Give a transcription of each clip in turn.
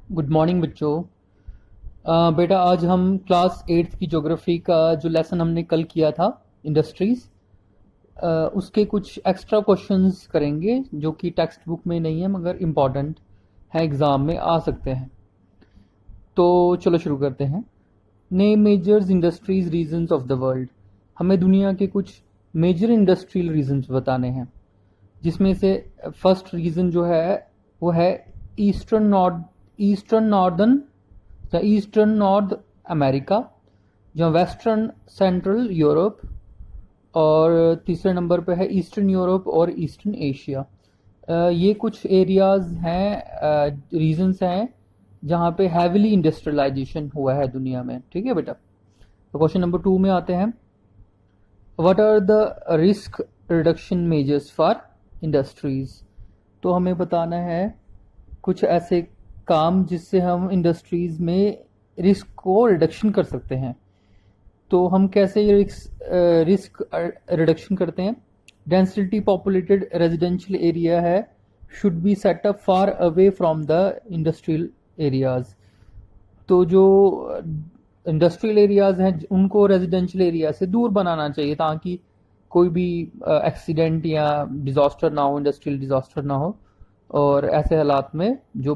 Good morning बच्चों। बेटा आज हम क्लास 8th की ज्योग्राफी का जो लेसन हमने कल किया था इंडस्ट्रीज, उसके कुछ एक्स्ट्रा क्वेश्चंस करेंगे जो कि टेक्स्ट बुक में नहीं है मगर इम्पॉर्टेंट है, एग्ज़ाम में आ सकते हैं। तो चलो शुरू करते हैं। Name majors industries regions of the world. हमें दुनिया के कुछ मेजर इंडस्ट्रियल रीजन्स बताने हैं, जिसमें से फर्स्ट रीजन जो है वो है ईस्टर्न नॉर्दर्न या ईस्टर्न नॉर्थ अमेरिका, जहाँ वेस्टर्न सेंट्रल यूरोप, और तीसरे नंबर पे है ईस्टर्न यूरोप और ईस्टर्न एशिया। ये कुछ एरियाज हैं, रीजन्स हैं जहाँ पे हैविली इंडस्ट्रियलाइजेशन हुआ है दुनिया में। ठीक है बेटा। तो क्वेश्चन नंबर 2 में आते हैं। What are the risk reduction measures for industries. तो हमें बताना है कुछ ऐसे काम जिससे हम इंडस्ट्रीज में रिस्क को रिडक्शन कर सकते हैं। तो हम कैसे रिस्क रिडक्शन करते हैं? डेंसिटी पॉपुलेटेड रेजिडेंशियल एरिया है should be set up far away from the industrial areas. तो जो इंडस्ट्रियल एरियाज हैं उनको रेजिडेंशियल एरिया से दूर बनाना चाहिए ताकि कोई भी एक्सीडेंट या डिजास्टर ना हो, इंडस्ट्रियल डिजास्टर ना हो, और ऐसे हालात में जो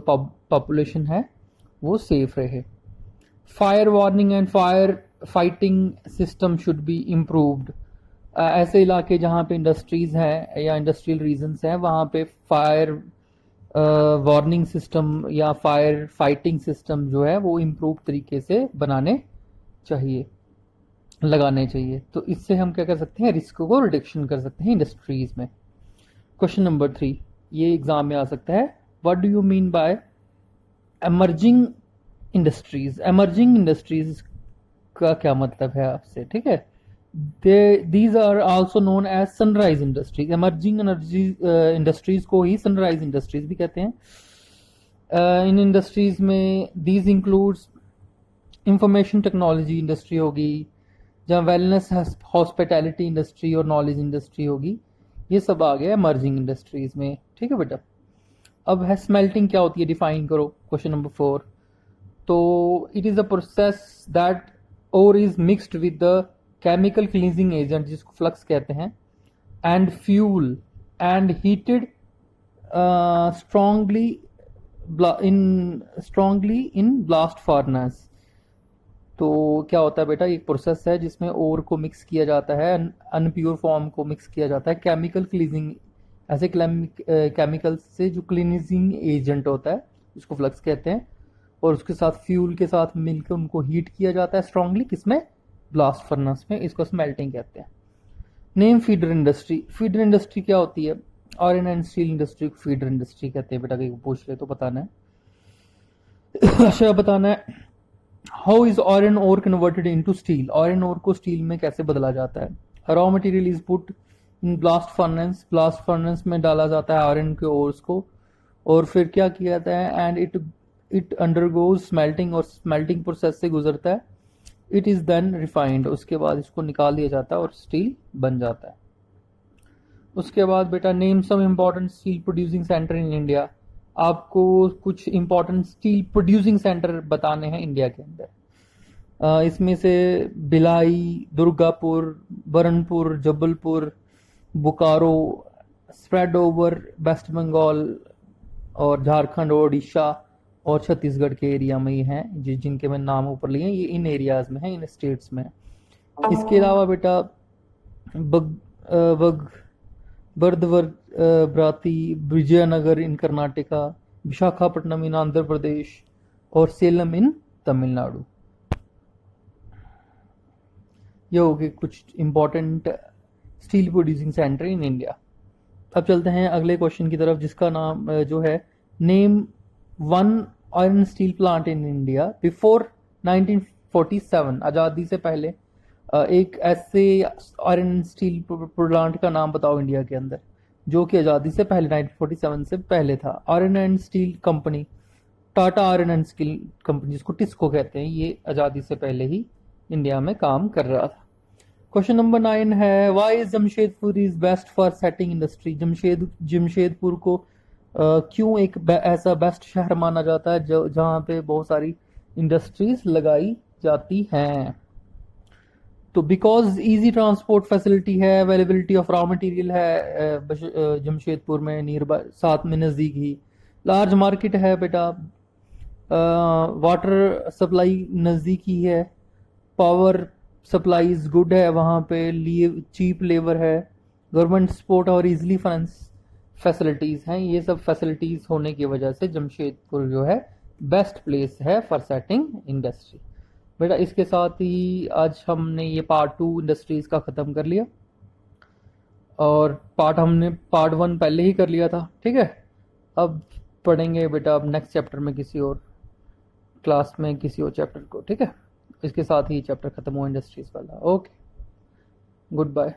पॉपुलेशन है वो सेफ रहे। Fire warning and fire fighting system should be improved. ऐसे इलाके जहाँ पे इंडस्ट्रीज हैं या इंडस्ट्रियल रीजन्स हैं वहाँ पे फायर वार्निंग सिस्टम या फायर फाइटिंग सिस्टम जो है वो इम्प्रूव तरीके से बनाने चाहिए, लगाने चाहिए। तो इससे हम क्या कर सकते हैं? रिस्क को रिडक्शन कर सकते हैं इंडस्ट्रीज में। क्वेश्चन नंबर 3 ये एग्जाम में आ सकता है। What do you mean by emerging industries? Emerging industries का क्या मतलब है आपसे? ठीक है, these are also known as sunrise industries. Emerging industries को ही सनराइज इंडस्ट्रीज भी कहते हैं। इन इंडस्ट्रीज में these includes information technology industry होगी, जहाँ वेलनेस हॉस्पिटैलिटी इंडस्ट्री और नॉलेज इंडस्ट्री होगी। ये सब आ गया एमर्जिंग इंडस्ट्रीज में। ठीक है बेटा। अब है स्मेल्टिंग क्या होती है, डिफाइन करो। Question number 4। तो it is a process that ore is mixed with the chemical cleansing agent जिसको फ्लक्स कहते हैं, and fuel and heated strongly in blast furnace. तो क्या होता है बेटा? एक प्रोसेस है जिसमें ओर को मिक्स किया जाता है, अनप्योर फॉर्म को मिक्स किया जाता है केमिकल क्लीजिंग, ऐसे केमिकल से जो क्लीनिजिंग एजेंट होता है उसको फ्लक्स कहते हैं, और उसके साथ फ्यूल के साथ मिलकर उनको हीट किया जाता है स्ट्रांगली, किसमें? ब्लास्ट फर्नेस में। इसको स्मेल्टिंग कहते हैं। Name feeder industry. Feeder industry क्या होती है? आयरन एंड स्टील इंडस्ट्री को फीडर इंडस्ट्री कहते हैं बेटा। कहीं पूछ ले तो बताना है। अच्छा बताना है। How is iron ore converted into steel? Iron ore को स्टील में कैसे बदला जाता है? Raw material is put in blast furnace. Blast furnace में डाला जाता है आयरन के ओर्स को, और फिर क्या किया जाता है? एंड इट अंडरगोज स्मेल्टिंग, और स्मेल्टिंग प्रोसेस से गुजरता है। It is then refined. उसके बाद इसको निकाल दिया जाता है और स्टील बन जाता है। उसके बाद बेटा name some important steel producing centre in India. आपको कुछ इंपॉर्टेंट स्टील प्रोड्यूसिंग सेंटर बताने हैं इंडिया के अंदर। इसमें से Bhilai, Durgapur, Burnpur, Jabalpur, Bokaro, spread over West Bengal और झारखंड, ओडिशा और छत्तीसगढ़ के एरिया में ही हैं, जिनके मैं नाम ऊपर लिए हैं। ये इन एरियाज में हैं, इन स्टेट्स में हैं। इसके अलावा बेटा बर्दवराती, विजयनगर इन कर्नाटका, विशाखापट्टनम इन आंध्र प्रदेश और सेलम इन तमिलनाडु। ये हो गए कुछ important steel producing centre in India. अब चलते हैं अगले क्वेश्चन की तरफ, जिसका नाम जो है name one iron steel plant in India before 1947। आज़ादी से पहले एक ऐसे आयरन स्टील प्लांट का नाम बताओ इंडिया के अंदर जो कि आज़ादी से पहले 1947 से पहले था। Iron and steel company, Tata iron and steel company जिसको टिस्को कहते हैं, ये आज़ादी से पहले ही इंडिया में काम कर रहा था। क्वेश्चन नंबर 9 है। Why is Jamshedpur is best for setting industry? Jamshedpur को क्यों एक ऐसा बेस्ट शहर माना जाता है जो जहाँ पे बहुत सारी इंडस्ट्रीज लगाई जाती हैं? तो बिकॉज इजी ट्रांसपोर्ट फैसिलिटी है, अवेलेबिलिटी ऑफ रॉ मटेरियल है जमशेदपुर में, नियर बाय, साथ में नज़दीक ही लार्ज मार्केट है बेटा, वाटर सप्लाई नज़दीक ही है, पावर सप्लाईज गुड है वहाँ पे, लिए चीप लेबर है, गवर्नमेंट सपोर्ट और इजली फाइनेंस फैसिलिटीज़ हैं। ये सब फैसिलिटीज़ होने की वजह से जमशेदपुर जो है बेस्ट प्लेस है फॉर सेटिंग इंडस्ट्री। बेटा इसके साथ ही आज हमने ये पार्ट 2 इंडस्ट्रीज़ का ख़त्म कर लिया, और हमने पार्ट 1 पहले ही कर लिया था, ठीक है। अब पढ़ेंगे बेटा अब नेक्स्ट चैप्टर में, किसी और क्लास में किसी और चैप्टर को, ठीक है। इसके साथ ही चैप्टर ख़त्म हुआ इंडस्ट्रीज़ वाला। Okay, good bye.